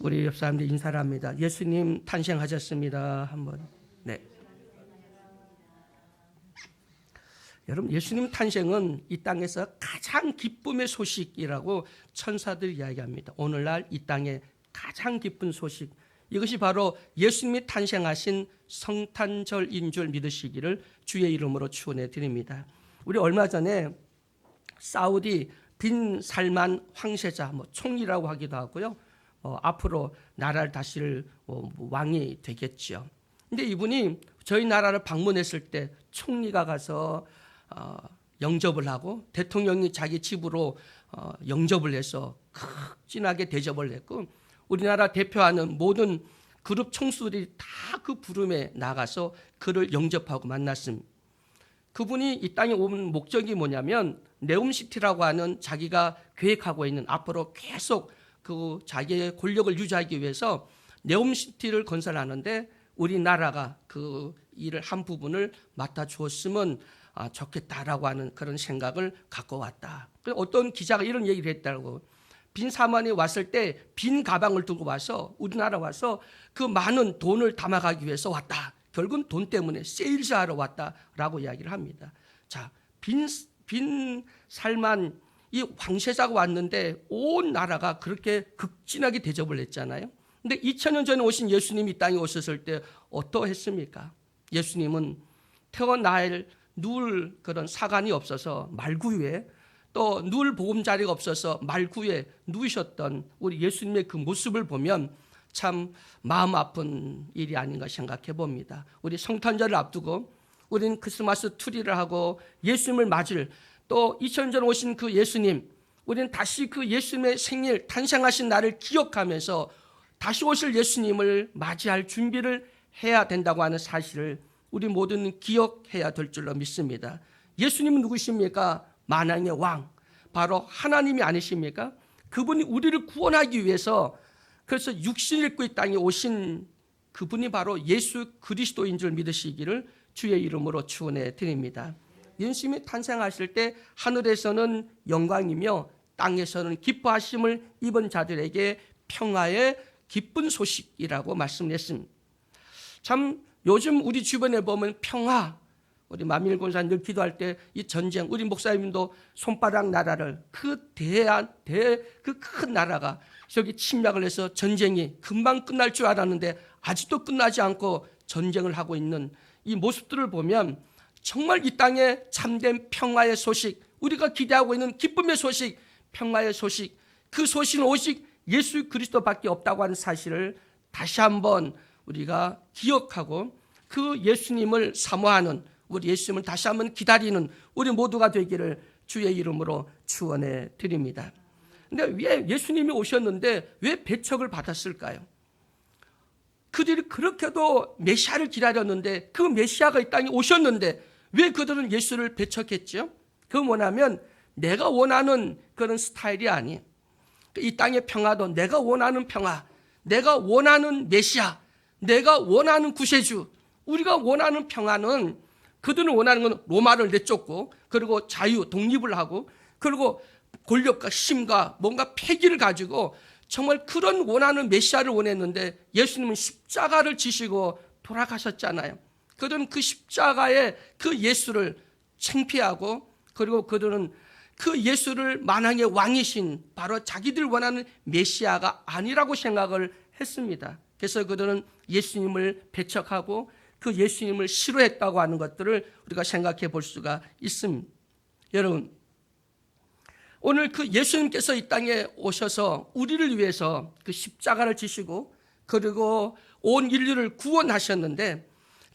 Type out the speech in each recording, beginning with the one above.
우리 옆 사람들 인사를 합니다. 예수님 탄생하셨습니다. 한번. 네. 여러분, 예수님 탄생은 이 땅에서 가장 기쁨의 소식이라고 천사들이 이야기합니다. 오늘날 이 땅에 가장 기쁜 소식, 이것이 바로 예수님이 탄생하신 성탄절인 줄 믿으시기를 주의 이름으로 축원해 드립니다. 우리 얼마 전에 사우디 빈 살만 황세자, 총리라고 하기도 하고요. 앞으로 나라를 다스릴 왕이 되겠죠. 근데 이분이 저희 나라를 방문했을 때 총리가 가서 영접을 하고 대통령이 자기 집으로 영접을 해서 극진하게 대접을 했고, 우리나라 대표하는 모든 그룹 총수들이 다 그 부름에 나가서 그를 영접하고 만났습니다. 그분이 이 땅에 온 목적이 뭐냐면 네옴시티라고 하는 자기가 계획하고 있는, 앞으로 계속 그 자기의 권력을 유지하기 위해서 네옴시티를 건설하는데 우리나라가 그 일을 한 부분을 맡아 주었으면 좋겠다라고 하는 그런 생각을 갖고 왔다. 어떤 기자가 이런 얘기를 했다고. 빈 사만이 왔을 때 빈 가방을 들고 와서 우리나라 와서 그 많은 돈을 담아가기 위해서 왔다. 결국은 돈 때문에 세일즈하러 왔다라고 이야기를 합니다. 자, 빈 살만 이 황세자가 왔는데 온 나라가 그렇게 극진하게 대접을 했잖아요. 근데 2000년 전에 오신 예수님이 이 땅에 오셨을 때 어떠했습니까? 예수님은 태어날 누울 그런 사관이 없어서 말구 위에, 또 누울 보금자리가 없어서 말구에 누우셨던 우리 예수님의 그 모습을 보면 참 마음 아픈 일이 아닌가 생각해 봅니다. 우리 성탄절을 앞두고 우리는 크리스마스 트리를 하고 예수님을 맞을, 또 2000년 전 오신 그 예수님, 우리는 다시 그 예수님의 생일 탄생하신 날을 기억하면서 다시 오실 예수님을 맞이할 준비를 해야 된다고 하는 사실을 우리 모두는 기억해야 될 줄로 믿습니다. 예수님은 누구십니까? 만왕의 왕, 바로 하나님이 아니십니까? 그분이 우리를 구원하기 위해서, 그래서 육신을 입고 이 땅에 오신 그분이 바로 예수 그리스도인 줄 믿으시기를 주의 이름으로 축원해 드립니다. 예수님이 탄생하실 때 하늘에서는 영광이며 땅에서는 기뻐하심을 입은 자들에게 평화의 기쁜 소식이라고 말씀했습니다. 참 요즘 우리 주변에 보면 평화, 우리 만민일 권사 늘 기도할 때 이 전쟁, 우리 목사님도 손바닥 나라를, 그 큰 나라가 저기 침략을 해서 전쟁이 금방 끝날 줄 알았는데 아직도 끝나지 않고 전쟁을 하고 있는 이 모습들을 보면 정말 이 땅에 참된 평화의 소식, 우리가 기대하고 있는 기쁨의 소식, 평화의 소식, 그 소식은 오직 예수 그리스도밖에 없다고 하는 사실을 다시 한번 우리가 기억하고 그 예수님을 사모하는, 우리 예수님을 다시 한번 기다리는 우리 모두가 되기를 주의 이름으로 축원해 드립니다. 근데 왜 예수님이 오셨는데 왜 배척을 받았을까요? 그들이 그렇게도 메시아를 기다렸는데, 그 메시아가 이 땅에 오셨는데 왜 그들은 예수를 배척했죠? 그건 뭐냐면 내가 원하는 그런 스타일이 아니에요. 이 땅의 평화도 내가 원하는 평화, 내가 원하는 메시아, 내가 원하는 구세주, 우리가 원하는 평화는, 그들은 원하는 건 로마를 내쫓고, 그리고 자유, 독립을 하고, 그리고 권력과 힘과 뭔가 패기를 가지고 정말 그런 원하는 메시아를 원했는데 예수님은 십자가를 지시고 돌아가셨잖아요. 그들은 그 십자가의 그 예수를 창피하고, 그리고 그들은 그 예수를 만왕의 왕이신 바로 자기들 원하는 메시아가 아니라고 생각을 했습니다. 그래서 그들은 예수님을 배척하고 그 예수님을 싫어했다고 하는 것들을 우리가 생각해 볼 수가 있습니다. 여러분, 오늘 그 예수님께서 이 땅에 오셔서 우리를 위해서 그 십자가를 지시고 그리고 온 인류를 구원하셨는데,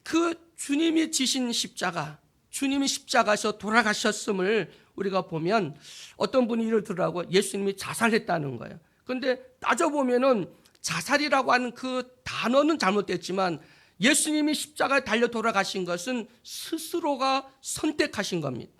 그 주님이 지신 십자가, 주님이 십자가에서 돌아가셨음을 우리가 보면 어떤 분이 이를 들으라고 예수님이 자살했다는 거예요. 그런데 따져보면은 자살이라고 하는 그 단어는 잘못됐지만 예수님이 십자가에 달려 돌아가신 것은 스스로가 선택하신 겁니다.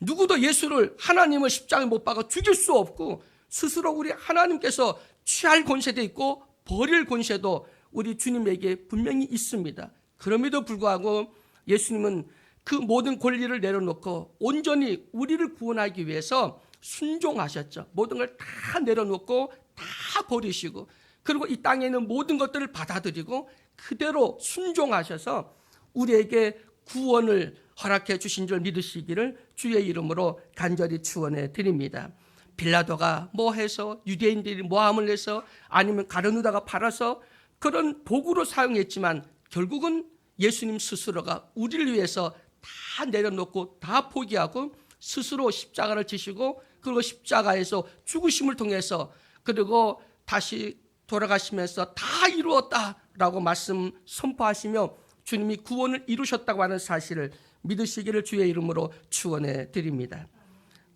누구도 예수를, 하나님을 십자가에 못 박아 죽일 수 없고, 스스로 우리 하나님께서 취할 권세도 있고 버릴 권세도 우리 주님에게 분명히 있습니다. 그럼에도 불구하고 예수님은 그 모든 권리를 내려놓고 온전히 우리를 구원하기 위해서 순종하셨죠. 모든 걸 다 내려놓고 다 버리시고, 그리고 이 땅에 있는 모든 것들을 받아들이고 그대로 순종하셔서 우리에게 구원을 허락해 주신 줄 믿으시기를 주의 이름으로 간절히 축원해 드립니다. 빌라도가 뭐 해서, 유대인들이 모함을 해서, 아니면 가룟유다가 팔아서 그런 도구로 사용했지만 결국은 예수님 스스로가 우리를 위해서 다 내려놓고 다 포기하고 스스로 십자가를 지시고, 그리고 십자가에서 죽으심을 통해서, 그리고 다시 돌아가시면서 다 이루었다라고 말씀 선포하시며 주님이 구원을 이루셨다고 하는 사실을 믿으시기를 주의 이름으로 축원해 드립니다.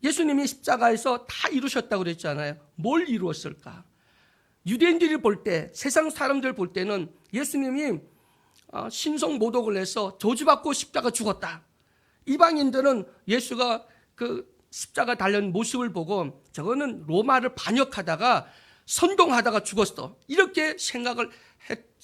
예수님이 십자가에서 다 이루셨다고 그랬잖아요. 뭘 이루었을까? 유대인들이 볼 때, 세상 사람들 볼 때는 예수님이 신성 모독을 해서 저주받고 십자가 죽었다. 이방인들은 예수가 그 십자가 달린 모습을 보고 저거는 로마를 반역하다가 선동하다가 죽었어, 이렇게 생각을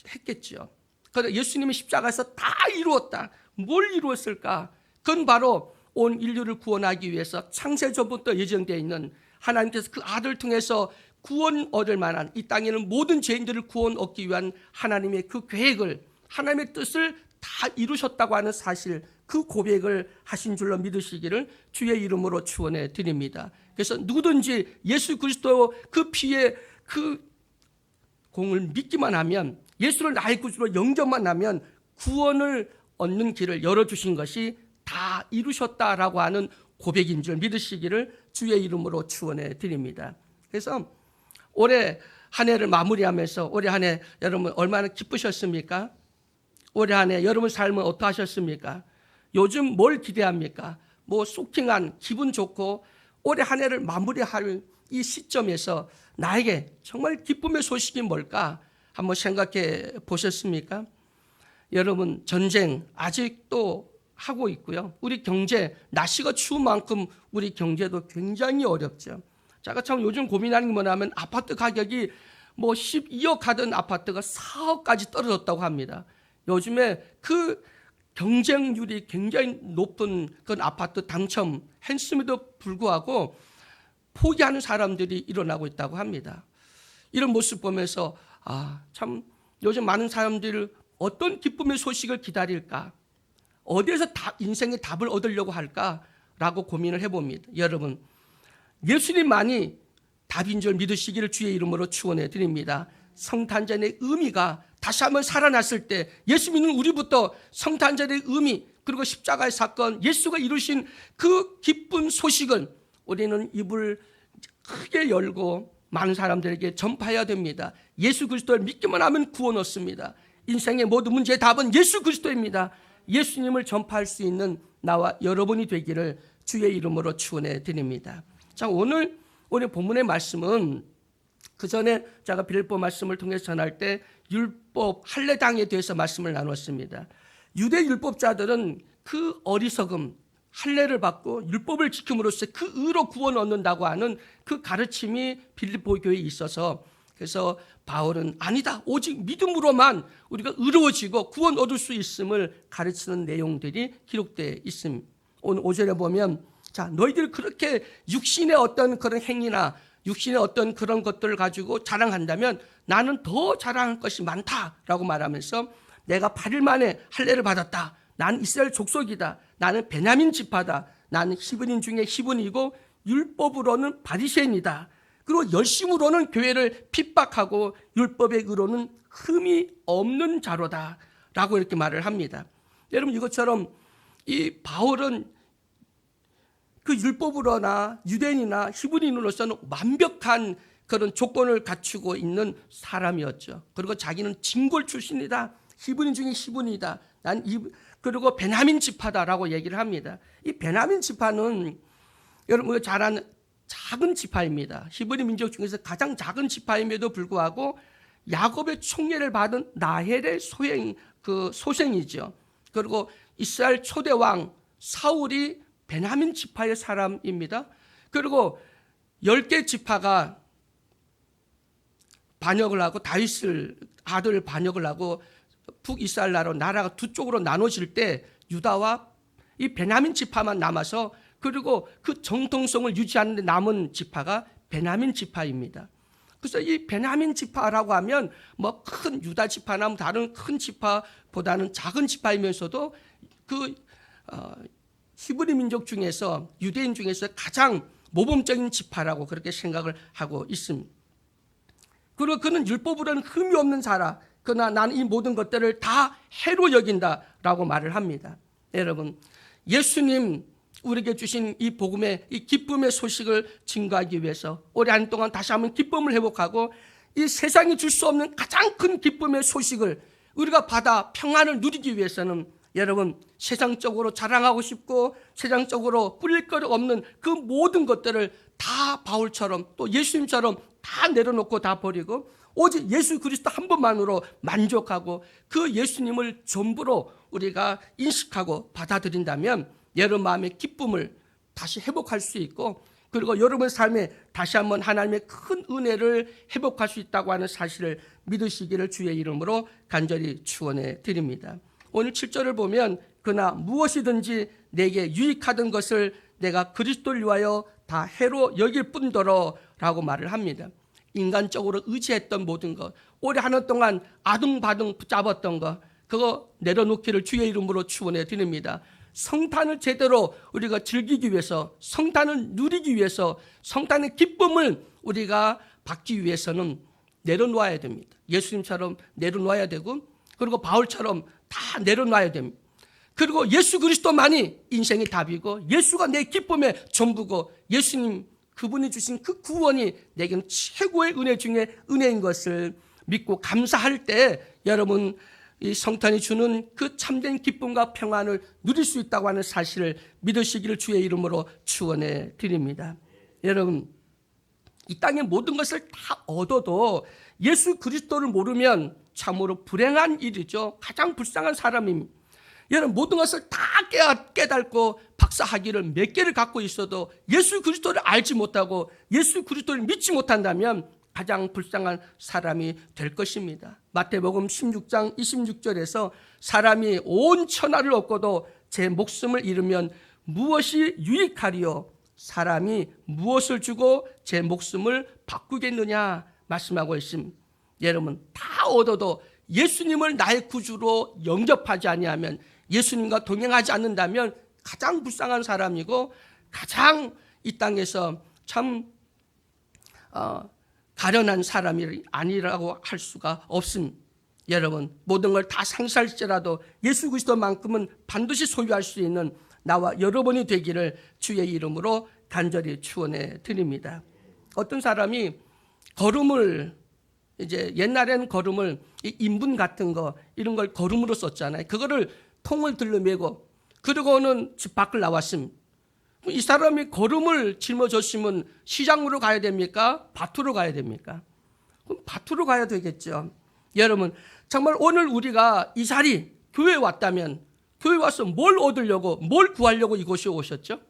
했겠죠. 그런데 예수님이 십자가에서 다 이루었다. 뭘 이루었을까? 그건 바로 온 인류를 구원하기 위해서 창세전부터 예정되어 있는 하나님께서 그 아들을 통해서 구원 얻을 만한, 이 땅에 있는 모든 죄인들을 구원 얻기 위한 하나님의 그 계획을, 하나님의 뜻을 다 이루셨다고 하는 사실, 그 고백을 하신 줄로 믿으시기를 주의 이름으로 축원해 드립니다. 그래서 누구든지 예수 그리스도 그 피에 그 공을 믿기만 하면, 예수를 나의 구주로 영접만 하면 구원을 얻는 길을 열어주신 것이 다 이루셨다라고 하는 고백인 줄 믿으시기를 주의 이름으로 축원해 드립니다. 그래서 올해 한 해를 마무리하면서 올해 한 해 여러분 얼마나 기쁘셨습니까? 올해 한 해 여러분 삶은 어떠하셨습니까? 요즘 뭘 기대합니까? 뭐 소킹한 기분 좋고 올해 한 해를 마무리할 이 시점에서 나에게 정말 기쁨의 소식이 뭘까? 한번 생각해 보셨습니까? 여러분, 전쟁 아직도 하고 있고요. 우리 경제, 날씨가 추운 만큼 우리 경제도 굉장히 어렵죠. 제가 참 요즘 고민하는 게 뭐냐면 아파트 가격이 뭐 12억 하던 아파트가 4억까지 떨어졌다고 합니다. 요즘에 그 경쟁률이 굉장히 높은 그런 아파트 당첨했음에도 불구하고 포기하는 사람들이 일어나고 있다고 합니다. 이런 모습 보면서 참 요즘 많은 사람들이 어떤 기쁨의 소식을 기다릴까? 어디에서 인생의 답을 얻으려고 할까라고 고민을 해봅니다. 여러분, 예수님만이 답인 줄 믿으시기를 주의 이름으로 축원해 드립니다. 성탄절의 의미가 다시 한번 살아났을 때, 예수 믿는 우리부터 성탄절의 의미, 그리고 십자가의 사건, 예수가 이루신 그 기쁜 소식을 우리는 입을 크게 열고 많은 사람들에게 전파해야 됩니다. 예수 그리스도를 믿기만 하면 구원 얻습니다. 인생의 모든 문제의 답은 예수 그리스도입니다. 예수님을 전파할 수 있는 나와 여러분이 되기를 주의 이름으로 축원해 드립니다. 자, 오늘 우리 본문의 말씀은 그 전에 제가 빌립보 말씀을 통해서 전할 때 율법 할례당에 대해서 말씀을 나눴습니다. 유대 율법자들은 그 어리석음, 할례를 받고 율법을 지킴으로써 그 의로 구원 얻는다고 하는 그 가르침이 빌립보 교회에 있어서, 그래서 바울은 아니다, 오직 믿음으로만 우리가 의로워지고 구원 얻을 수 있음을 가르치는 내용들이 기록되어 있습니다. 오늘 5절에 보면, 자, 너희들 그렇게 육신의 어떤 그런 행위나 육신의 어떤 그런 것들을 가지고 자랑한다면 나는 더 자랑할 것이 많다라고 말하면서, 내가 8일 만에 할례를 받았다, 나는 이스라엘 족속이다, 나는 베냐민 지파다, 나는 히브리인 중에 히브리이고 율법으로는 바리새인이다, 그리고 열심으로는 교회를 핍박하고 율법의 의로는 흠이 없는 자로다 라고 이렇게 말을 합니다. 여러분, 이것처럼 이 바울은 그 율법으로나 유대인이나 히브리인으로서는 완벽한 그런 조건을 갖추고 있는 사람이었죠. 그리고 자기는 진골 출신이다, 히브리인 중에 히브리이다, 그리고 베냐민 지파다라고 얘기를 합니다. 이 베냐민 지파는 여러분 잘 아는 작은 지파입니다. 히브리 민족 중에서 가장 작은 지파임에도 불구하고 야곱의 총애를 받은 라헬의 소생이죠. 그리고 이스라엘 초대 왕 사울이 베냐민 지파의 사람입니다. 그리고 10개 지파가 반역을 하고 다윗을 아들을 반역을 하고 북이스라엘 나라가 두 쪽으로 나눠질 때 유다와 이 베냐민 지파만 남아서, 그리고 그 정통성을 유지하는 데 남은 지파가 베냐민 지파입니다. 그래서 이 베냐민 지파라고 하면 뭐 큰 유다 지파나 다른 큰 지파보다는 작은 지파이면서도 그 히브리 민족 중에서 유대인 중에서 가장 모범적인 지파라고 그렇게 생각을 하고 있습니다. 그리고 그는 율법으로는 흠이 없는 자라. 그러나 나는 이 모든 것들을 다 해로 여긴다라고 말을 합니다. 여러분, 예수님 우리에게 주신 이 복음의 이 기쁨의 소식을 증거하기 위해서 올해 한 동안 다시 한번 기쁨을 회복하고 이 세상이 줄 수 없는 가장 큰 기쁨의 소식을 우리가 받아 평안을 누리기 위해서는 여러분, 세상적으로 자랑하고 싶고 세상적으로 뿌릴 것 없는 그 모든 것들을 다 바울처럼 또 예수님처럼 다 내려놓고 다 버리고 오직 예수 그리스도 한 분만으로 만족하고 그 예수님을 전부로 우리가 인식하고 받아들인다면 여러분 마음의 기쁨을 다시 회복할 수 있고 그리고 여러분 삶에 다시 한번 하나님의 큰 은혜를 회복할 수 있다고 하는 사실을 믿으시기를 주의 이름으로 간절히 축원해 드립니다. 오늘 7절을 보면 그러나 무엇이든지 내게 유익하던 것을 내가 그리스도를 위하여 다 해로 여길 뿐더러 라고 말을 합니다. 인간적으로 의지했던 모든 것, 오래 하는 동안 아둥바둥 붙잡았던 것, 그거 내려놓기를 주의 이름으로 축원해 드립니다. 성탄을 제대로 우리가 즐기기 위해서, 성탄을 누리기 위해서, 성탄의 기쁨을 우리가 받기 위해서는 내려놓아야 됩니다. 예수님처럼 내려놓아야 되고 그리고 바울처럼 다 내려놔야 됩니다. 그리고 예수 그리스도만이 인생의 답이고 예수가 내 기쁨의 전부고 예수님 그분이 주신 그 구원이 내게는 최고의 은혜 중에 은혜인 것을 믿고 감사할 때 여러분 이 성탄이 주는 그 참된 기쁨과 평안을 누릴 수 있다고 하는 사실을 믿으시기를 주의 이름으로 축원해 드립니다. 여러분 이 땅의 모든 것을 다 얻어도 예수 그리스도를 모르면 참으로 불행한 일이죠. 가장 불쌍한 사람입니다. 여러분 모든 것을 다 깨닫고 박사학위를 몇 개를 갖고 있어도 예수 그리스도를 알지 못하고 예수 그리스도를 믿지 못한다면 가장 불쌍한 사람이 될 것입니다. 마태복음 16장 26절에서 사람이 온 천하를 얻고도 제 목숨을 잃으면 무엇이 유익하리요? 사람이 무엇을 주고 제 목숨을 바꾸겠느냐 말씀하고 있습니다. 여러분 다 얻어도 예수님을 나의 구주로 영접하지 아니하면 예수님과 동행하지 않는다면 가장 불쌍한 사람이고 가장 이 땅에서 참 가련한 사람이 아니라고 할 수가 없습니다. 여러분 모든 걸 다 상실할지라도 예수 그리스도만큼은 반드시 소유할 수 있는 나와 여러분이 되기를 주의 이름으로 간절히 축원해 드립니다. 어떤 사람이 걸음을 이제 옛날에는 걸음을 인분 같은 거 이런 걸 걸음으로 썼잖아요. 그거를 통을 들러매고 그러고는 집 밖을 나왔습니다. 이 사람이 걸음을 짊어졌으면 시장으로 가야 됩니까? 밭으로 가야 됩니까? 그럼 밭으로 가야 되겠죠. 여러분 정말 오늘 우리가 이 자리 교회에 왔다면 교회 와서 뭘 얻으려고 뭘 구하려고 이곳에 오셨죠?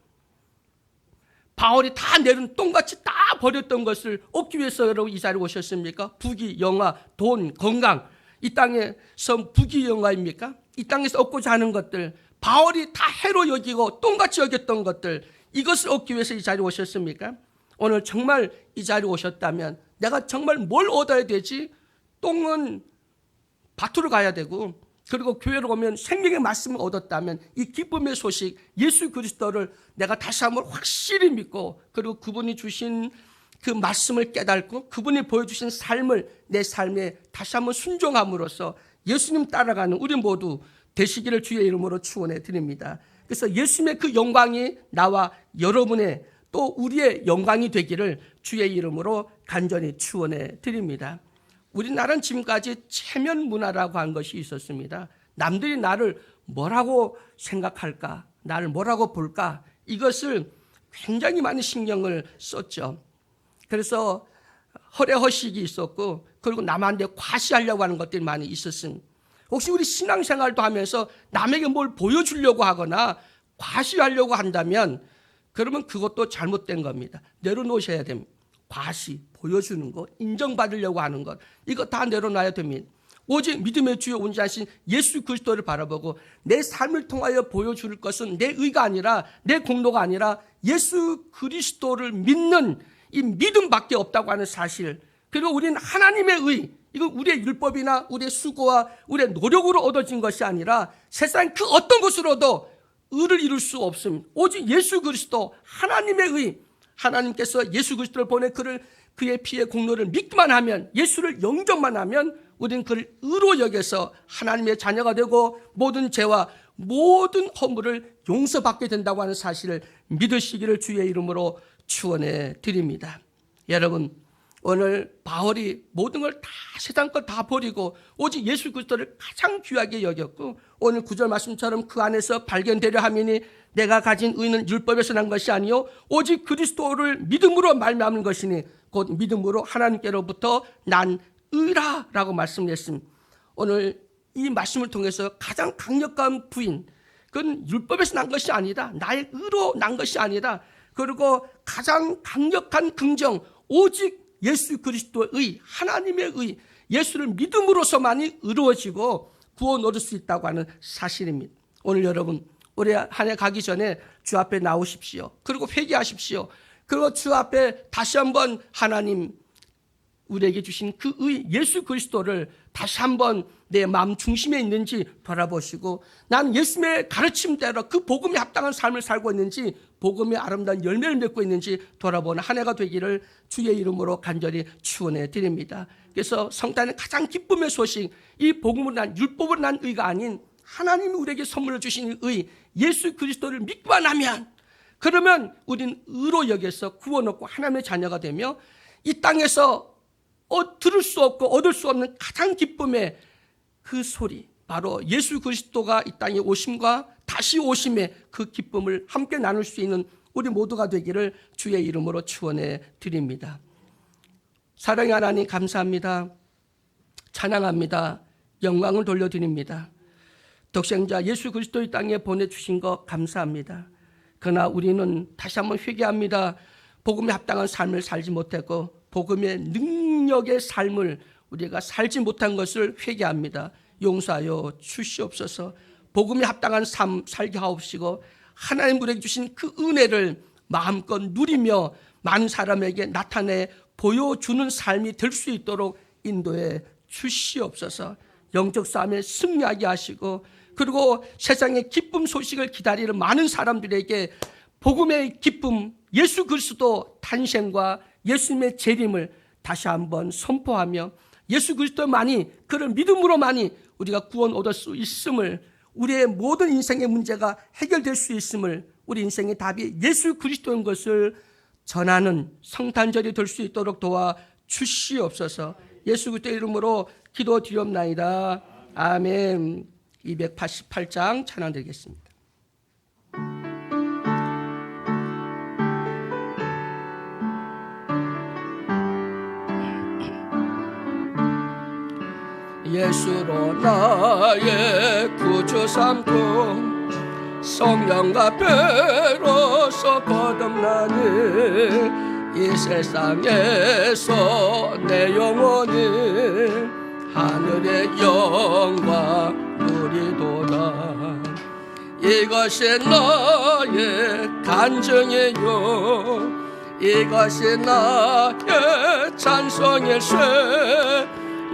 바울이 다 내린 똥같이 다 버렸던 것을 얻기 위해서 여러분 이 자리에 오셨습니까? 부귀, 영화, 돈, 건강 이 땅에서 부귀, 영화입니까? 이 땅에서 얻고자 하는 것들 바울이 다 해로 여기고 똥같이 여겼던 것들 이것을 얻기 위해서 이 자리에 오셨습니까? 오늘 정말 이 자리에 오셨다면 내가 정말 뭘 얻어야 되지? 똥은 밭으로 가야 되고 그리고 교회로 오면 생명의 말씀을 얻었다면 이 기쁨의 소식 예수 그리스도를 내가 다시 한번 확실히 믿고 그리고 그분이 주신 그 말씀을 깨닫고 그분이 보여주신 삶을 내 삶에 다시 한번 순종함으로써 예수님 따라가는 우리 모두 되시기를 주의 이름으로 축원해 드립니다. 그래서 예수님의 그 영광이 나와 여러분의 또 우리의 영광이 되기를 주의 이름으로 간절히 축원해 드립니다. 우리나라는 지금까지 체면 문화라고 한 것이 있었습니다. 남들이 나를 뭐라고 생각할까? 나를 뭐라고 볼까? 이것을 굉장히 많은 신경을 썼죠. 그래서 허례허식이 있었고 그리고 남한테 과시하려고 하는 것들이 많이 있었습니다. 혹시 우리 신앙생활도 하면서 남에게 뭘 보여주려고 하거나 과시하려고 한다면 그러면 그것도 잘못된 겁니다. 내려놓으셔야 됩니다. 과시, 보여주는 것, 인정받으려고 하는 것 이거 다 내려놔야 됩니다. 오직 믿음의 주여 온전하신 예수 그리스도를 바라보고 내 삶을 통하여 보여줄 것은 내 의가 아니라 내 공로가 아니라 예수 그리스도를 믿는 이 믿음밖에 없다고 하는 사실 그리고 우리는 하나님의 의, 이건 우리의 율법이나 우리의 수고와 우리의 노력으로 얻어진 것이 아니라 세상 그 어떤 것으로도 의를 이룰 수 없습니다. 오직 예수 그리스도 하나님의 의, 하나님께서 예수 그리스도를 보내 그의 피의 공로를 믿기만 하면, 예수를 영접만 하면 우리는 그를 의로 여겨서 하나님의 자녀가 되고 모든 죄와 모든 허물을 용서받게 된다고 하는 사실을 믿으시기를 주의 이름으로 축원해 드립니다. 여러분, 오늘 바울이 모든 걸 다, 세상 것 다 버리고 오직 예수 그리스도를 가장 귀하게 여겼고, 오늘 9절 말씀처럼 그 안에서 발견되려 함이니 내가 가진 의는 율법에서 난 것이 아니요 오직 그리스도를 믿음으로 말미암은 것이니 곧 믿음으로 하나님께로부터 난 의라라고 말씀했습니다. 오늘 이 말씀을 통해서 가장 강력한 부인, 그건 율법에서 난 것이 아니다, 나의 의로 난 것이 아니다, 그리고 가장 강력한 긍정, 오직 예수 그리스도의 하나님의 의, 예수를 믿음으로서만이 의로워지고 구원 얻을 수 있다고 하는 사실입니다. 오늘 여러분, 올해 한 해 가기 전에 주 앞에 나오십시오. 그리고 회개하십시오. 그리고 주 앞에 다시 한번 하나님 우리에게 주신 그 의 예수 그리스도를 다시 한번 내 마음 중심에 있는지 돌아보시고, 난 예수님의 가르침대로 그 복음에 합당한 삶을 살고 있는지, 복음의 아름다운 열매를 맺고 있는지 돌아보는 한 해가 되기를 주의 이름으로 간절히 축원해 드립니다. 그래서 성탄의 가장 기쁨의 소식, 이 복음으로 난, 율법으로 난 의가 아닌 하나님이 우리에게 선물을 주신 의 예수 그리스도를 믿기만 하면, 그러면 우리는 의로 여겨서 구원 얻고 하나님의 자녀가 되며 이 땅에서 들을 수 없고 얻을 수 없는 가장 기쁨의 그 소리, 바로 예수 그리스도가 이 땅에 오심과 다시 오심의 그 기쁨을 함께 나눌 수 있는 우리 모두가 되기를 주의 이름으로 축원해 드립니다. 사랑의 하나님, 감사합니다. 찬양합니다. 영광을 돌려드립니다. 독생자 예수 그리스도 이 땅에 보내주신 것 감사합니다. 그러나 우리는 다시 한번 회개합니다. 복음에 합당한 삶을 살지 못했고 복음의 능력의 삶을 우리가 살지 못한 것을 회개합니다. 용서하여 주시옵소서. 복음에 합당한 삶 살게 하옵시고 하나님 우리에게 주신 그 은혜를 마음껏 누리며 많은 사람에게 나타내 보여주는 삶이 될 수 있도록 인도해 주시옵소서. 영적 싸움에 승리하게 하시고, 그리고 세상의 기쁨 소식을 기다리는 많은 사람들에게 복음의 기쁨, 예수 그리스도 탄생과 예수님의 재림을 다시 한번 선포하며 예수 그리스도만이, 그를 믿음으로만이 우리가 구원 얻을 수 있음을, 우리의 모든 인생의 문제가 해결될 수 있음을, 우리 인생의 답이 예수 그리스도인 것을 전하는 성탄절이 될 수 있도록 도와 주시옵소서. 예수 그리스도의 이름으로 기도드리옵나이다. 아멘. 288장 찬양드리겠습니다. 예수로 나의 구주 삼고 성령과 배로서 거듭나니 이 세상에서 내 영혼이 하늘의 영광 누리도다. 이것이 나의 간증이요 이것이 나의 찬송일세.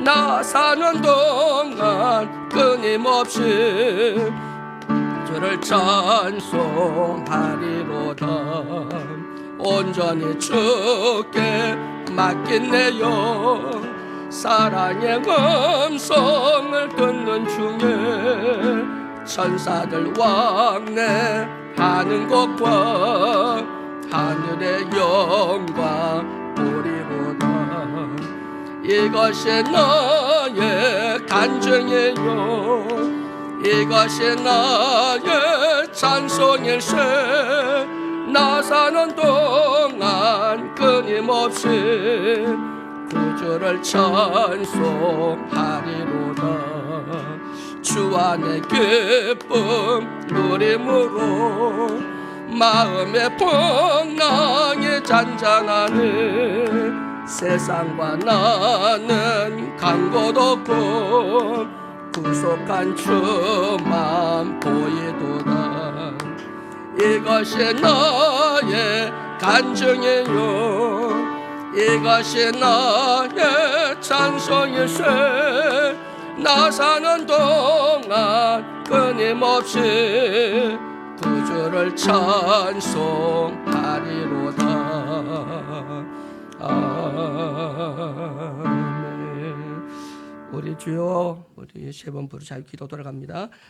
나 사는 동안 끊임없이 주를 찬송하리로다. 온전히 주께 맡긴 내 영, 사랑의 음성을 듣는 중에 천사들 왕래하는 것과 하늘의 영광 보리로다. 이것이 나의 간증이요 이것이 나의 찬송일세. 나 사는 동안 끊임없이 구주를 찬송하리로다. 주 안의 기쁨 누림으로 마음의 풍랑이 잔잔하니 세상과 나는 간 곳 없고 구속한 주만 보이도다. 이것이 나의 간증이요 이것이 나의 찬송일세. 나 사는 동안 끊임없이 구주를 찬송하리로다. 아멘. 우리 주여, 우리 세 번 부르자 기도 돌아갑니다.